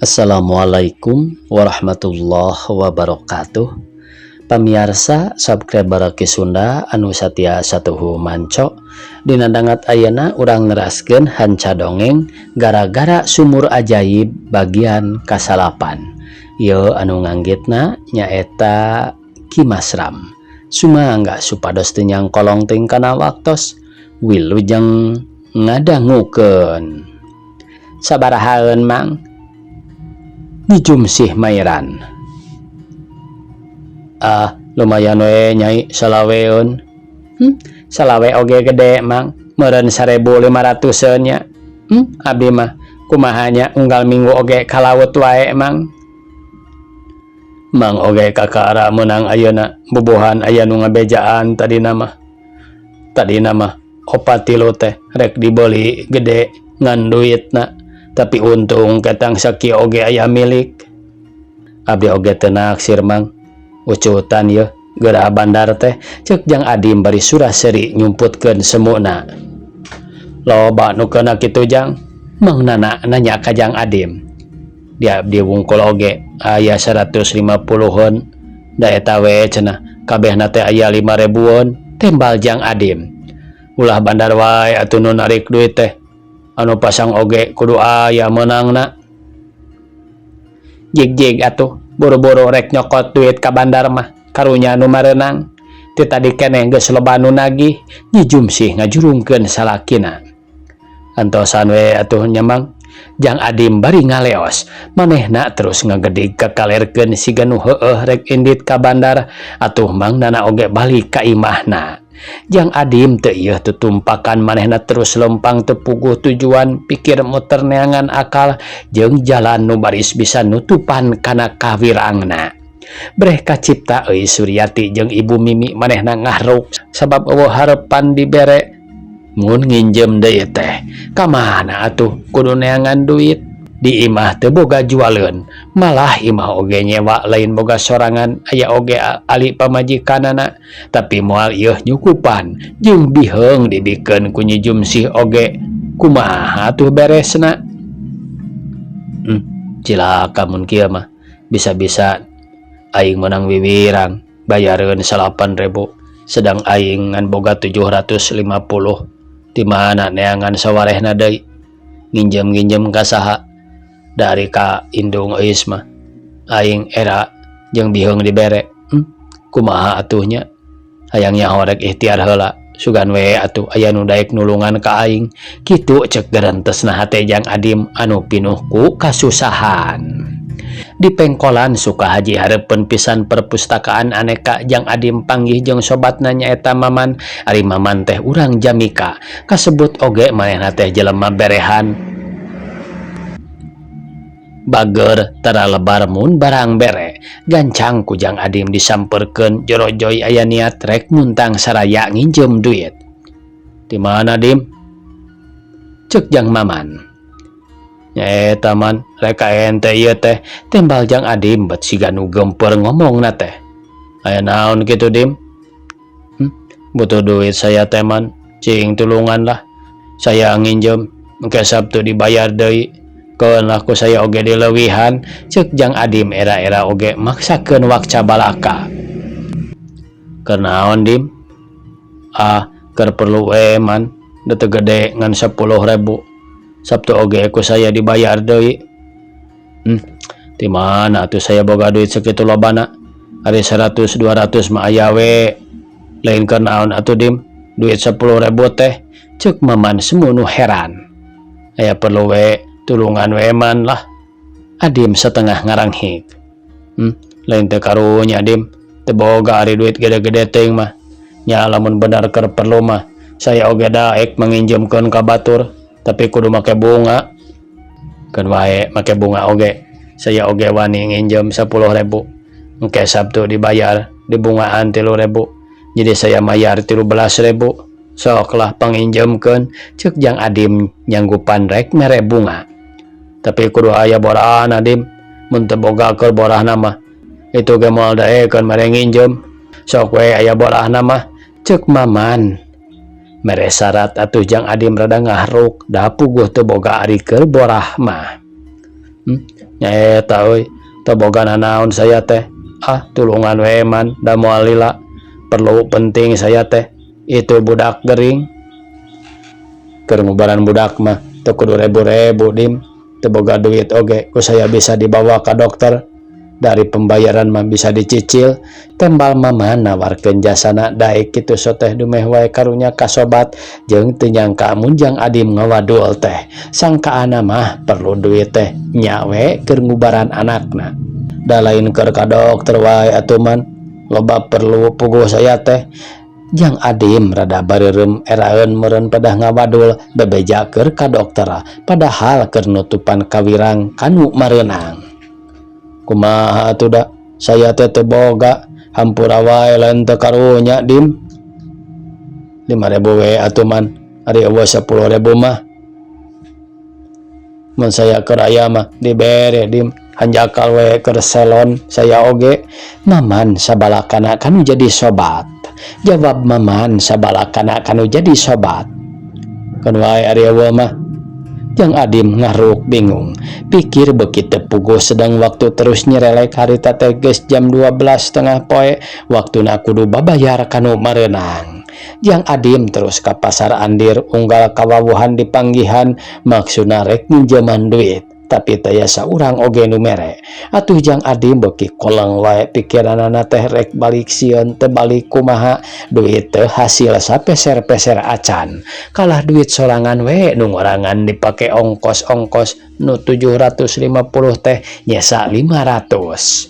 Assalamualaikum warahmatullahi wabarakatuh. Pamirsa subscriber Ki Sunda anu satia satuhu manco dina dangat ayeuna urang neraskeun hanca dongeng gara-gara sumur ajaib bagian kasalapan. Ieu anu nganggitna nyaeta Kimasram. Sumangga supados teu nyangkolong teuing kana waktos wilujeng ngadangukeun. Sabarahaeun Mang? Nijumsih Mairan. Lumayan we nyai salaweun. Salawe oge gede Mang, meureun 1.500 nya. Abdi mah kumahanya unggal minggu oge kalawut wae Mang. Mang oge kakara meunang ayeuna bubuhan aya nu ngabejaan tadina mah 4 teh rek dibeli gede ngan duitna. Tapi untung ketang sakieu oge aya milik. Abdi oge teu naksir Mang. Ucutan yeuh geura bandar teh ceuk jang Adim bari suraseri nyumputkeun semuna. Loba nu keuna kitu jang? Mang Nana nanya ka Jang Adim. Dia abdi wungkul oge aya 150-on. Da eta we cenah kabehna teh aya 5.000-on. Tembal Jang Adim. Ulah bandar wae atuh nu narik duit teh. Anu pasang oge kudu aya meunangna. Jig atuh boro-boro rek nyokot duit ka bandar mah karunya anu mareunang. Ti tadi keneh geus loba nu nagih, Nyi Jumsih ngajurungkeun salakina. Antosan we atuh nya Mang. Jang Adim bari ngaleos, manehna terus ngagedig kakalerkeun siga nu heueuh rek indit ka bandar. Atuh Mang Nana oge balik ka imahna. Jang Adim teu ieuh tutumpakan manehna terus lempang teu puguh tujuan, pikir muter neangan akal jeung jalan nu baris bisa nutupan kana kawirangna. Breh kacipta euy Suryati jeung Ibu Mimi manehna ngahruk sabab eueuh harepan dibere. Mun nginjem deui teh kamana atuh kudu neangan duit. Di imah teu boga jualeun, malah imah oge nyewa lain boga sorangan, aya oge ali pamajikanana. Tapi moal ieuh nyukupan jeung biheung dibikeun ku Nyi Jumsih oge. Kumaha atuh beresna? Cilaka mun kieu mah. Bisa-bisa aing meunang wiwirang bayareun 8.000, sedang aing ngan boga 750. Di mana neangan sawarehna deui? Nginjem ka saha? Dari ka indung eus mah aing era jeung biheung dibere. Kumaha atuhnya? Hayang nyaho rek ikhtiar heula, sugan we atuh aya nu daek nulungan ka aing. Kitu ceuk garentesna hate Jang Adim anu pinuh ku kasusahan. Di pengkolan Sukahaji hareupeun pisan perpustakaan aneka Jang Adim panggih jeung sobatna nyaeta Maman. Ari Maman teh urang Jamika, kasebut oge manehna teh jelema berehan. Bager tara lebar mun barang bere, gancang ku Jang Adim disampeurkeun jorojoy aya niat rek muntang saraya nginjem duit. Di mana Dim? Ceuk Jang Maman. Nyaeta Man, rek ente ieu teh, tembal Jang Adim bet siga nu gempeur ngomongna teh. Aya naon kitu Dim? Butuh duit saya teh Man, cing tulungan lah. Saya nginjem, engke Sabtu dibayar deui. Keun laku saya oge dileuwihan, ceuk Jang Adim era-era oge maksakeun wakca balaka. Keur naon Dim? Keur perlu we Man, da teu gede ngan 10.000. Sabtu oge ku saya dibayar deui. Di mana atuh saya boga duit sakitu lobana? Ari 100-200 mah aya we. Lain keur naon atuh Dim? Duit 10.000 teh, ceuk Maman semunu heran. Aya perlu we tulungan we Man lah. Adim setengah ngaranghik. Lain teu karunya Dim, teu boga ari duit gede-gede teuing mah. Nya lamun bener keur perlu mah saya oge daek manginjemkeun ka batur, tapi kudu make bunga. Keun wae make bunga oge. Saya oge wani nginjem 10.000. Engke Sabtu dibayar di bungaan 3.000. Jadi saya mayar 13.000. Soklah panginjemkeun, ceuk Jang Adim nyanggupan rek mere bunga. Tapi kudu aya borahna Dim. Mun teu boga keur borahna mah itu ge moal daekeun mere nginjem. Sok we aya borahna mah, ceuk Maman. Mere syarat atuh Jang Adim rada ngahruk, da puguh teu boga ari keur borah mah. Nyaeta euy, teu boga nanaon saya teh. Tulungan we man, da moal lila. Perlu penting saya teh. Itu budak gering. Keur ngubaran budak mah teu kudu rebu-rebu dim. Teu boga duit oge, ku saya bisa dibawa ka dokter. Dari pembayaran mah bisa dicicil. Tembal mama nawarkeun jasana daek kitu soteh dumeh wae karunya kasobat jeung teu nyangka mun Jang Adim ngawadul teh. Sangkaana mah perlu duit teh nya we keur ngubaran anakna. Da lain keur ka dokter wae atuh man. Loba perlu puguh saya teh. Jang Adim rada bareureum eraeun meureun padah ngawadul bebeja keur ka dokter padahal keur nutupan kawirang kanu mareunang. Kumaha atuh da, saya teh teu boga, hampura wae lain teu karunya dim. 5.000 we atuh man, ari eueuh 10.000 mah. Mun saya keur aya mah dibere dim, hanjakal we keur salon saya oge. Maman sabalakana kanu jadi sobat. Jawab maman sabalakana kanu jadi sobat. Kan wae ari eueuh mah. Jang Adim ngaruk bingung. Pikir bekitu puguh sedang waktu terus nyerelek harita teh geus jam 12.30 poe. Waktuna kudu babayar kanu mareunang. Jang Adim terus ka pasar Andir unggal kawawuhan dipanggihan maksudna rek minjeman duit. Tapi teu saurang oge nu mere. Atuh Jang Adim beuki koleng wae pikiranana teh rek balik sieun teu balik kumaha. Duit teu hasil sapeser-peser acan. Kalah duit sorangan we nu ngorangan dipake ongkos-ongkos nu 750 teh nyesa 500.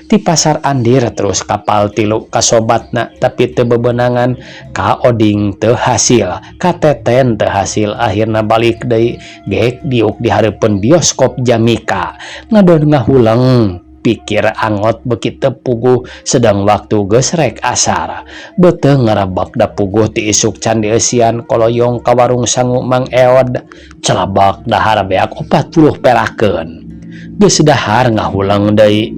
Di pasar Andir terus kapal tilu kasobatna tapi teu bebenangan. Ka Oding teu hasil, ka Teten teu hasil, akhirna balik deui geek diuk di hareupeun bioskop Jamika. Ngadon ngahuleng pikir angot bekitu puguh sedang waktu geus rek asar. Beuteu ngarabak da puguh ti isuk can dieusian koloyong ka warung sangu Mang Eod. Celabak dahar beak 40 perakeun. Geus dahar ngahuleng deui.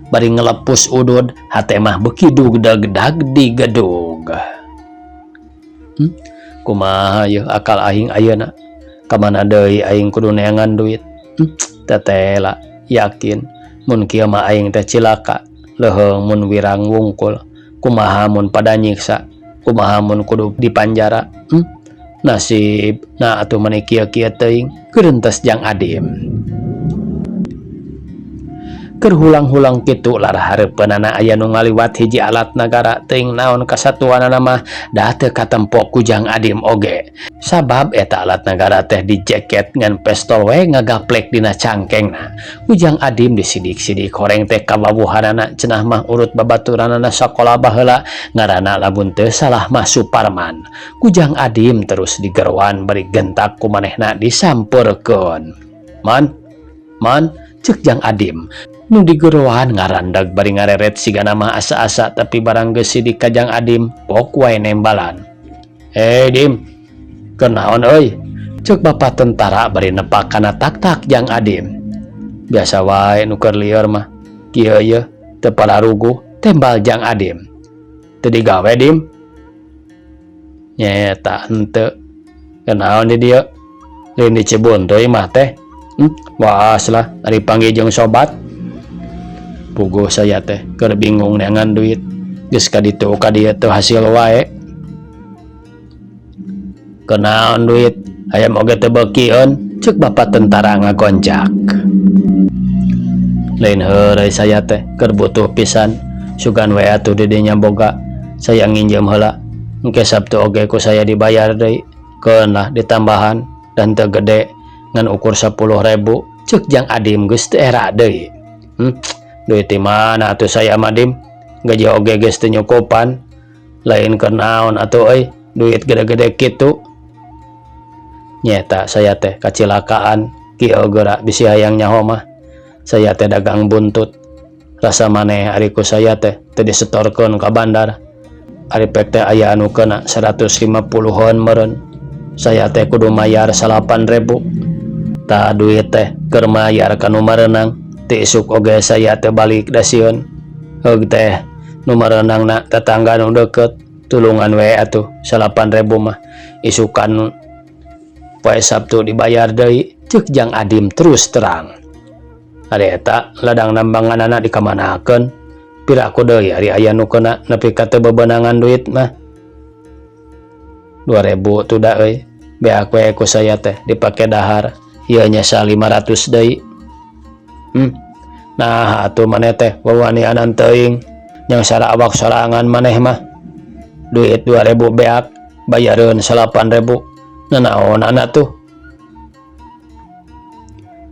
Bari ngelepus udud, hate mah beuki dugdag-dag di gedug. Kumaha yeuh akal aing ayeuna? Ka mana deui aing kudu neangan duit? Tetela yakin mun kieu mah aing teh cilaka, leuheung mun wirang wungkul. Kumaha mun pada nyiksa? Kumaha mun kudu dipanjara? Nasib na atuh mani kieu-kieu teuing geurentes Jang Adim. Keur hulang-hulang kitu lar hareupeunana aya nu ngaliwat hiji alat nagara teuing naon kasatuanana mah da teu katempo ku Jang Adim oge. Sabab eta alat nagara teh dijeket ngan pistol we ngagaplek dina cangkengna. Ku Jang Adim disidik-sidik horeng teh kawawuhanana cenah mah urut babaturanana sakola baheula ngaranna lamun teu salah mah Suparman. Ku Jang Adim terus digerowan bari gentak ku manehna disampeurkeun. Man, ceuk Jang Adim. Nu digerowan ngarandag bari ngareret sigana mah asa-asa tapi barang geus sidik ka Jang Adim pok wae nembalan. Dim, keur naon euy? Ceuk bapak tentara bari nepak kana tak-tak Jang Adim. Biasa wae nu keur lieur mah. Kieu yeuh teu palaruguh tembal Jang Adim. Teu digawe Dim? Nyeta henteu. Keur naon di dieu? Lain di Cibun teuing mah teh. Waas lah ari panggil jeung sobat. Puguh saya teh keur bingung neangan duit geus ka ditu ka dieu teu hasil wae. Kenaon duit hayam oge teu beukieun ceuk bapak tentara ngagonjak. Lain heureuy saya teh keur butuh pisan sugan we atuh di dinya boga saya nginjem heula engke Sabtu oge ku saya dibayar deui keun lah ditambahan dan teu gede ngan ukur 10.000 ceuk Jang Adim geus teu era deui. Duit di mana atuh saya mah Dim? Gaji oge geus teu nyukupan. Lain keur naon atuh euy, duit gede-gede kitu. Nyeta saya teh kacilakaan, kieu geura bisi hayang nyaho mah. Saya teh dagang buntut. Rasa maneh ari ku saya teh teu disetorkeun ka bandar. Ari pek teh aya anu keuna 150-an meureun. Saya teh kudu mayar 8.000. Tah duit teh keur mayar ka nu mareunang. Ti isuk oge saya teh balik da sieun. Heug teh nu mareunangna tetangga nu deukeut tulungan we atuh 8.000 mah isukan poe Sabtu dibayar deui, ceuk Jang Adim terus terang. Ari eta ladang nambangan anak dikamanakeun, piraku deui ari aya nu kena nepi ka teu bebenangan duit mah. 2000 tuh da euy, beak we ku saya teh dipake dahar, ieu nya 500 deui. Nah atuh maneh teh wawanianan teuing, yang sara awak sorangan maneh mah. Duit 2000 beak, bayareun 8000. Nanaon anak tuh?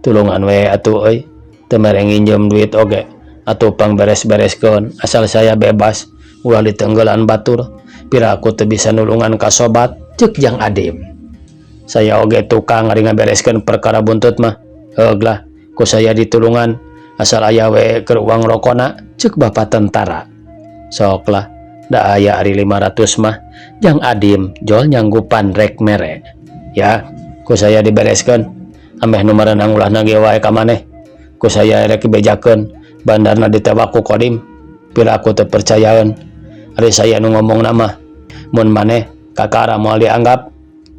Tulungan we atuh euy, teu mere nginjem duit oge. Atuh pang beres-bereskeun, asal saya bebas, ulah ditenggelan batur. Piraku teu bisa nulungan ka sobat, ceuk Jang Adim. Saya oge tukang ari ngabereskeun perkara buntut mah. Heuglah, ku saya ditulungan, asal aya we keur uang rokona, ceuk bapak tentara. Soklah, da aya ari 500 mah, Jang Adim jol nyanggupan rek mere. Ya, ku saya dibereskeun, ameh nu merenang ulah nage wae ka maneh. Ku saya rek bejakeun, bandarna ditewak ku Kodim. Piraku teu percayaeun, ari saya nu ngomong nama. Mun maneh kakara moal dianggap,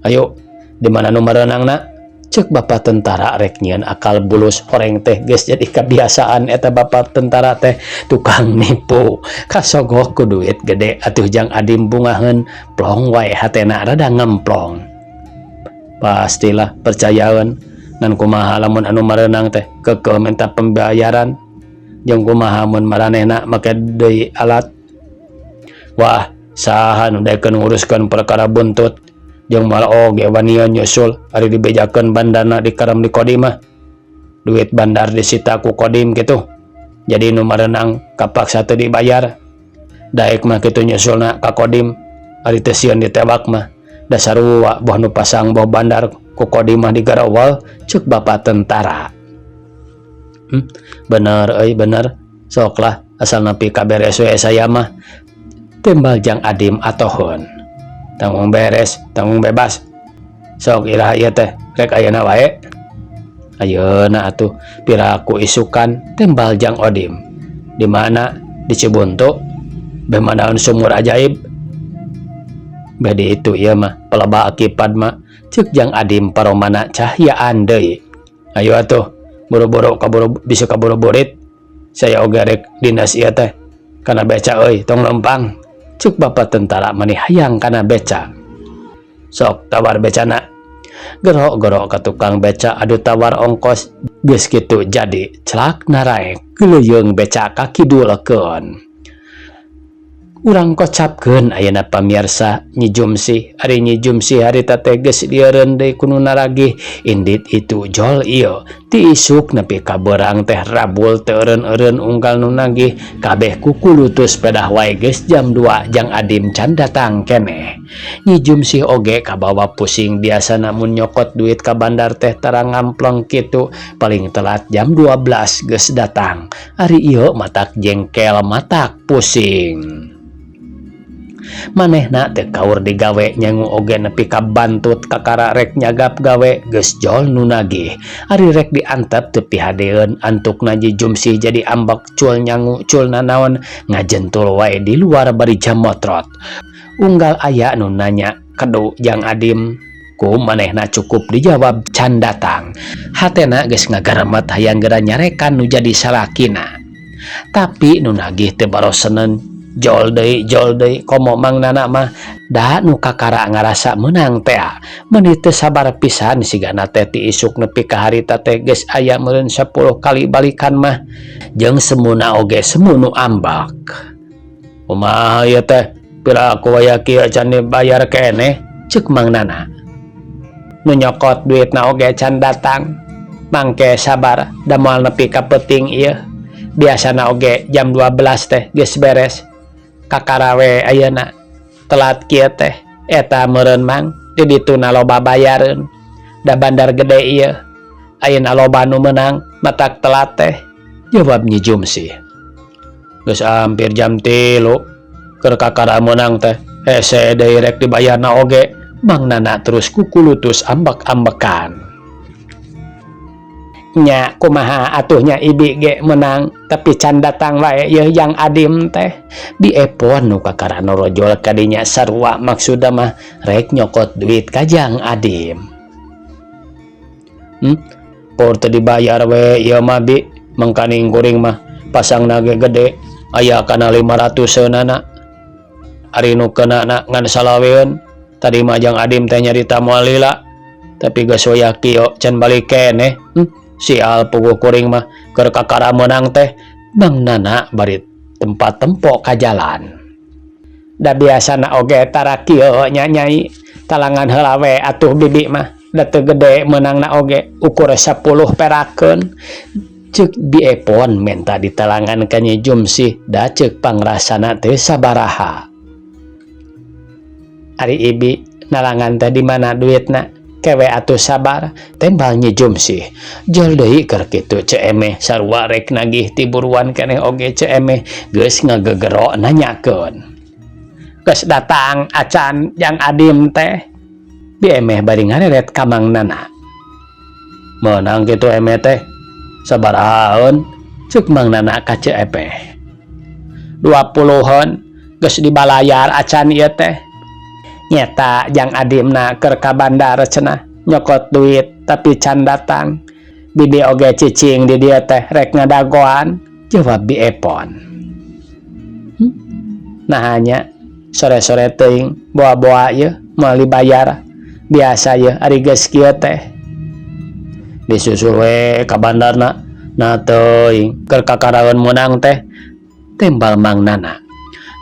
ayo di mana nu merenangna? Ceuk bapak tentara rek nyieun akal bulus horeng teh geus jadi kebiasaan eta bapak tentara teh tukang nipu. Kasogok ku duit gede atuh Jang Adim bungaheun, plong wae hatena rada ngemplong. Pastilah percayaeun, nan kumaha lamun anu merenang teh kekeh minta pembayaran, jeung kumaha mun maranehna make deui alat. Wah, saha nu daekeun nguruskeun perkara buntut, jeung mal oge wanian nyusul ari dibejakeun bandarna dikarem di Kodim mah. Duit bandar disita ku Kodim gitu, jadi nu merenang kapaksa teu dibayar. Daek mah kitu nyusulna ka Kodim, ari teu sieun ditewak mah da sarua boh nu pasang boh bandar ku Kodim mah digarawal, ceuk bapak tentara. Bener euy bener, soklah asal nepi ka beres we saya mah. Tembal Jang Adim atohun. Tanggung beres, tanggung bebas. Sok iraha ieu teh rek ayeuna wae. Ayeuna atuh piraku isukan, tembal Jang Adim. Di mana? Di Cibuntu. Bemanaun sumur ajaib. Bedi itu ieu mah peleba akipad mah, ceuk Jang Adim paromana cahyaan deui. Ayo atuh, buru-buru bisa kaburu burit. Saya oge rek dinas ieu teh. Kana beca euy, tong lempang. Cuk bapak tentara mani hayang kana beca. Sok tawar becana. Gerok-gerok ka tukang beca adu tawar ongkos. Geus kitu jadi celak naraek geuleyeung beca ka kidulkeun. Urang kocapkeun ayeuna pamirsa Nyi Jumsi. Ari Nyi Jumsi harita teh geus dieureun deui ku nu naragih. Indit itu jol ieu ti isuk nepi ka beurang teh rabul teu eureun-eureun unggal nu nagih. Kabeh kukulutus pedah wae geus jam 2 Jang Adim can datang keneh. Nyi Jumsi oge kabawa pusing biasa namun nyokot duit ka bandar teh tara ngamplong kitu. Paling telat jam 12 geus datang. Ari ieu matak jengkel matak pusing. Manehna teu kaur digawe nyangu oge nepi ka bantut kakara rek nyagap gawe geus jol nu nagih. Ari rek diantep teu pihadeun antukna Nyi Jumsi jadi ambak cul nyangu cul nanaon ngajentul wae di luar bari jam motrot. Unggal aya nu nanya kedu Jang Adim, ku manehna cukup dijawab can datang. Hatena geus ngagaremet hayang geura nyarekan nu jadi salakina. Tapi nu nagih teu barosenen. Jol deui komo mangnana mah da nu kakara ngarasa menang teh meuni teu sabar pisan sigana teh ti isuk nepi ka harita teh geus aya meureun 10 kali balikan mah jeung semuna oge semu nu ambak. Kumaha ieu teh piraku aya kieu can dibayar keneh, ceuk mangnana. Nu nyokot duitna oge can datang, mangke sabar da moal nepi ka peuting ieu. Biasana oge jam 12 teh geus beres. Kakara we ayeuna telat kieu teh eta meureun mang di dituna loba bayareun. Da bandar gede ieu ayeuna loba nu meunang matak telat teh, jawab Nyi Jumsi. Geus hampir jam 3 keur kakara meunang teh hese deui rek dibayarna oge. Mangnana terus kukulutus ambek-ambekan. Nya kumaha atuhnya ibi ge menang tapi can datang wae yeuh Jang Adim teh. Diepon nu kakara norojol kadinya sarua maksudna mah rek nyokot duit ka Jang Adim. Por teu dibayar we ieu mah bi mangkaning kuring mah pasang nage gede aya kana 500 eunana ari nu keunana ngan salaweun tadi mah Jang Adim teh nyarita moal lila tapi geus hoyak kieu can balik keneh sial puguh kuring mah keur kakara meunang teh Mang Nana bari tempat tempo ka jalan da biasana oge tara kieu nya Nyai talangan heula we atuh bibi mah da teu gede meunangna oge ukur 10 perakeun ceuk biepon menta ditalangan ka Nyi Jumsih da ceuk pangrasana teu sabaraha ari ibi nalangan teh di mana duitna kewe atuh sabar tembal Nyi Jumsih jol deui keur kitu ceemeh sarua rek nagih ti buruan keneh oge ceemeh geus ngagegero nanyakeun geus datang acan Jang Adim teh biemeh bari ngareret ka Mang Nana meunang kitu emeh teh sabarahaeun ceuk Mang Nana ka ceepeh 20-an geus dibalayar acan ieu teh nyata Jang Adimna keur ka bandar cenah nyokot duit tapi can datang bibi oge cicing di dieu teh rek ngadagoan jawab biepon nah hanya sore-sore teuing boa-boa ieu moal dibayar biasa ieu ari geus kieu teh disusul we ka bandarna nah teuing keur kakaraeun meunang teh tembal Mang Nana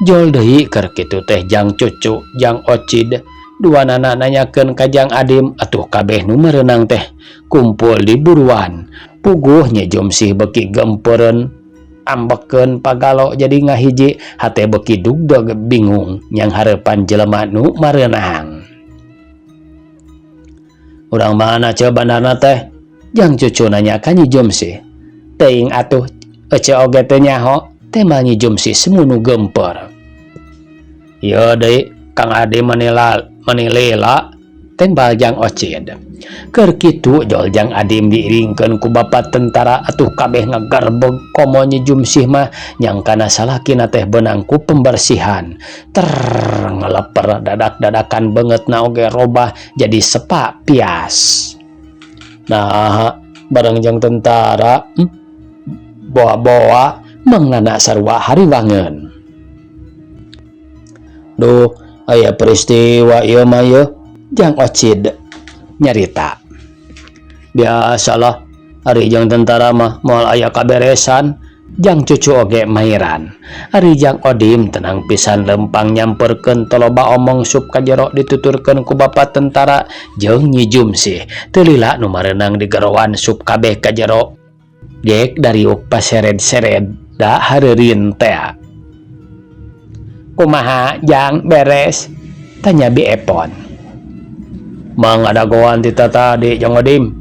jol deui keur kitu teh Jang Cucu Jang Ocid duanana nanyakeun ka Jang Adim atuh kabeh nu meunang teh kumpul di buruan puguh Nyi Jumsih beuki gempeureun ambekeun pagalo jadi ngahiji hate beuki dugdeg bingung nyang hareupan jelema nu mareunang urang mana ce bandarna teh Jang Cucu nanya ka Nyi Jumsih teuing atuh ece oge teh nyaho tembal Nyi Jumsih semunu gempeur ieu deui Kang Ade manilela tembal Jang Ocid keur kitu jol Jang Adim diiringkeun ku bapa tentara atuh kabeh ngagerbeg komo Nyi Jumsih mah nyangkana salakina teh beunang ku pembersihan ngeleper dadak-dadakan beungeutna oge robah jadi sepak pias nah bareng Jang tentara boa-boa Mang Nana sarua hariwangeun duh aya peristiwa ieu mah ieu Jang Ocid nyarita biasalah ari Jang tentara mah moal aya kaberesan Jang Cucu oge mairan ari Jang Odim tenang pisan lempang nyamperkeun toloba omong sup ka jero dituturkeun ku bapa tentara jeung Nyi Jumsih teu lila nu mareunang digerowan sup kabeh ka jero gek dari uk pasered-sered da hareureun teh kumaha Jang beres tanya biepon mang adagoan ti tadi Jang Odim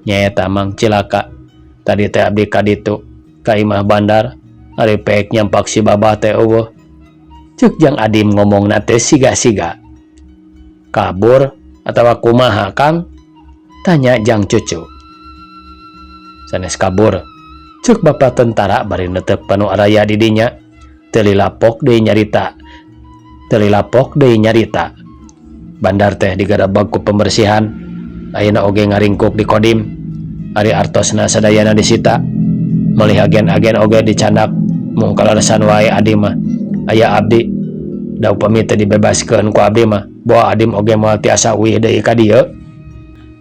nyaeta mang cilaka tadi teh abdi ka ditu ka imah bandar ari peek nyampak si babah teh eueuh ceuk Jang Adim ngomongna teh siga-siga kabur atawa kumaha Kang tanya Jang Cucu sanes kabur ceuk bapa tentara bari neuteup panu araya di dinya telilapok deui nyarita bandar teh digarebeg ku pembersihan ayeuna oge ngaringkuk di Kodim ari artosna sadayana disita meulih agen-agen oge dicandak mung kaleresan wae Adim mah aya abdi da upami teu dibebaskeun ku abdi mah boa Adim oge moal tiasa uih deui ka dieu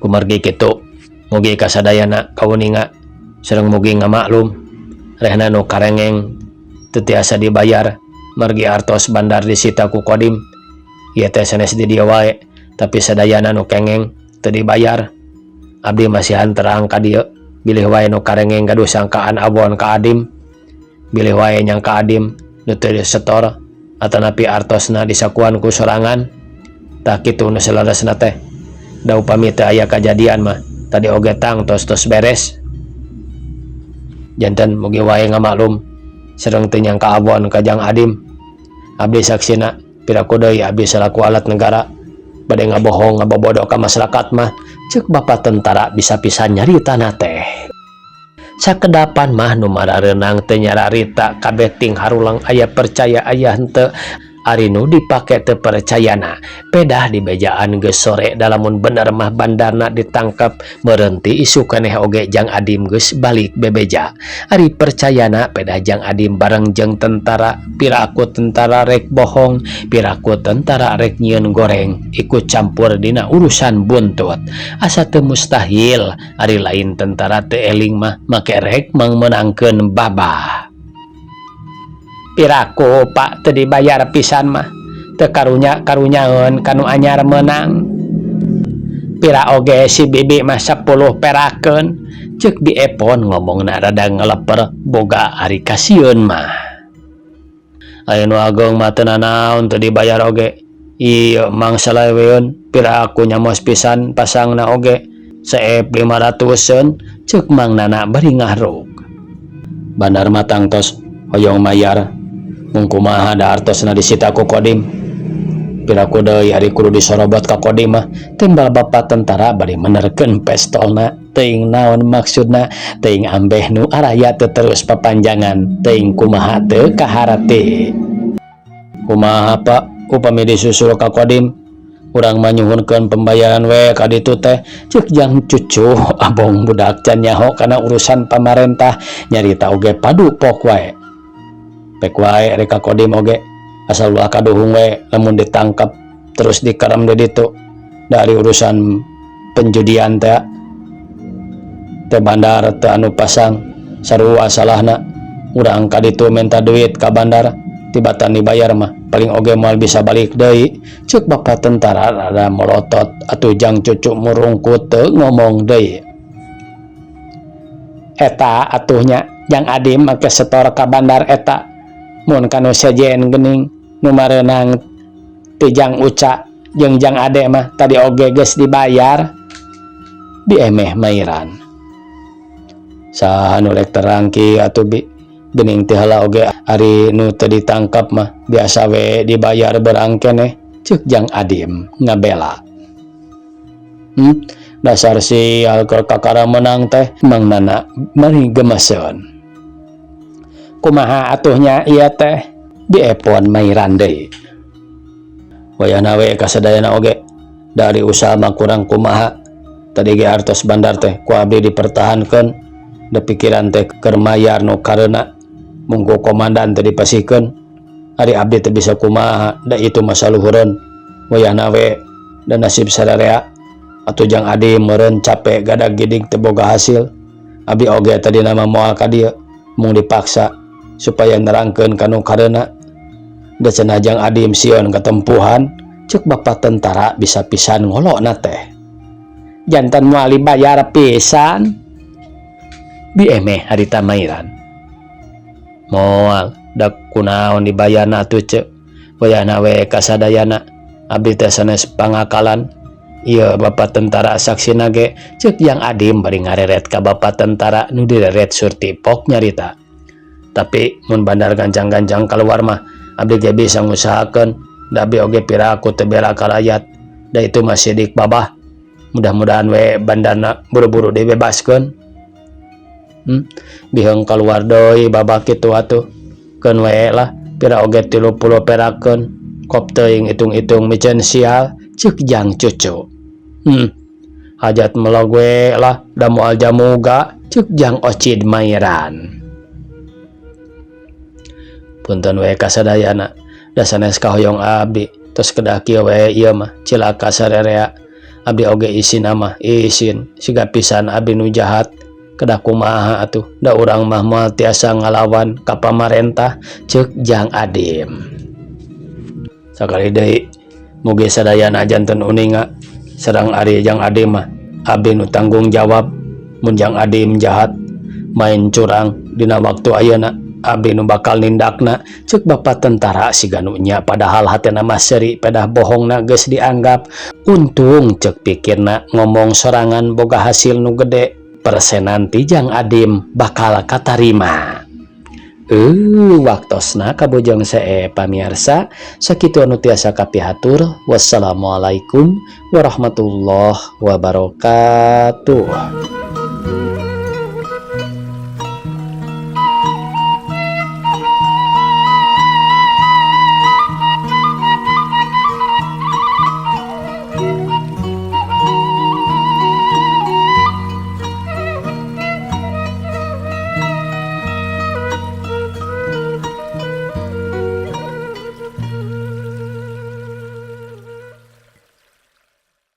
kumargi kitu mugi kasadayana kauninga sareng mugi ngamaklum rehna nu karengeng teu tiasa dibayar margi artos bandar disita ku Kodim ieu teh sanes di dieu wae tapi sadayana nu kengeng teu dibayar abdi masihan terang ka dieu bilih wae nu karengeng gaduh sangkaan abon ka Adim bilih wae nyang ka Adim nu teu setor atanapi artosna disakuan ku sorangan tah kitu nu salaresna teh da upami teu aya kajadian mah tadi oge tang tos beres janten mugi wae ngamaklum sareng teu nyangka abon ka Jang Adim abdi saksina piraku deui abdi salaku alat negara bade ngabohong ngabobodo ka masyarakat mah ceuk bapa tentara bisa pisan nyaritana teh sakedapan mah nu marareunang teu nyararita kabeh ting harulang aya percaya aya henteu Ari nu dipake teu percayana pedah di bejaan geus sore dalamun bener mah bandarna ditangkap merenti isu keneh oge Jang Adim geus balik bebeja. Ari percayana pedah Jang Adim bareng jeung tentara piraku tentara rek bohong, piraku tentara rek nyieun goreng ikut campur dina urusan buntut. Asa teu mustahil ari lain tentara teu eling mah make rek mangmenangkeun babah. Piraku Pak teu dibayar pisan mah teu karunya-karunyaeun kanu anyar menang. Pira oge si bibi mah 10 perakeun ceuk di epon ngomongna rada ngeleper boga ari kasieun mah. Aya nu agung mah teu nanaon teu dibayar oge. Ieu mang saleweun piraku nyamos pisan pasangna oge seep 500-eun ceuk mang nana bari ngahrug. Bandar mah tangtos hoyong mayar. Mung kumaha da artosna disita ku Kodim. Piraku deui ari kudu disorobot ka Kodim mah timbal bapak tentara bari menerkeun pistolna teuing naon maksudna teuing ambeh nu araya teu terus papanjangan teuing kumaha teu kaharati. Kumaha Pak upami disusul ka Kodim urang mah nyuhunkeun pembayaran we ka ditu teh ceuk Jang Cucu abong budak can nyaho kana urusan pamarentah nyarita oge padu pok wae. Pek wae reka Kodim oge asal ulah kaduhung we lamun ditangkap terus dikerem di ditu dari urusan penjudian teh bandar teh anu pasang sarua salahna urang ka ditu minta duit ka bandar tibatan dibayar mah paling oge moal bisa balik deui ceuk bapak tentara rada melotot atuh Jang Cucu murungkut teu ngomong deui. Eta atuhnya Jang Adim make setor ka bandar eta mun kanu sejen geuning nu mareunang ti Jang Uca jeung Jang Ade mah tadi oge geus dibayar. Diemeh mairan. Saha nu rek terang ki atuh bi geuning teh heula oge ari nu teu ditangkap mah biasa we dibayar beurang keneh ceuk Jang Adim ngabela. Dasar si alkor kakara menang teh mang nana mari gemeseun. Kumaha atuhnya ieu teh diepon mairan deui. Wayahna we kasadayana oge dari usaha mah kurang kumaha tadi ge artos bandar teh ku abdi dipertahankeun da pikiran teh keur mayar nu kareuna munggu komandan teh dipasikeun ari abdi teh bisa kumaha da itu masa luhureun. Wayahna we da nasib sararea atuh Jang Adim meureun capek gadag gidig teu boga hasil abdi oge tadi nama moal ka dieu mung dipaksa supaya nerangkeun kanu kareuna da cenah Jang Adim sieun katempuhan ceuk bapak tentara bisa pisan ngolona teh janten moal dibayar pisan. Diemeh harita mairan. Moal da kunaon dibayarna atuh ceuk wayahna we kasadayana abdi teh sanes pangakalan. Ieu bapak tentara saksina ge ceuk Jang Adim bari ngareret ka bapak tentara nu direret surti pok nyarita. Tapi mun bandar gancang-gancang keluar mah abdi ge bisa ngusahakeun da abdi oge piraku teu bela ka rakyat da itu masih dik babah mudah-mudahan we bandarna buru-buru dibebaskeun. Biheung keluar deui babah kitu atuh keun we lah pira oge 30 perakeun kop teuing itung-itung micen sial ceuk Jang Cucu. Hajat melog we lah da moal jamuga ceuk Jang Ocid mairan. Punten we kasadayana da sanes kahoyong abdi tos kedah kieu we ieu mah cilaka sararea abdi oge isin mah isin siga pisan abdi nu jahat kedah kumaha atuh da urang mah moal tiasa ngalawan ka pamarentah ceuk Jang Adim. Sakali deui mugi sadayana janten uninga sareng ari Jang Adim mah abdi nu tanggung jawab mun Jang Adim jahat main curang dina waktu ayeuna abdi nu bakal nindakna ceuk bapak tentara siga nu nya padahal hatena mah seuri pedah bohongna geus dianggap untung ceuk pikirna ngomong sorangan boga hasil nu gede persenan ti Jang Adim bakal katarima. Waktosna kabujang sae pamirsa sakitu anu tiasa kapihatur. Wassalamualaikum warahmatullahi wabarakatuh.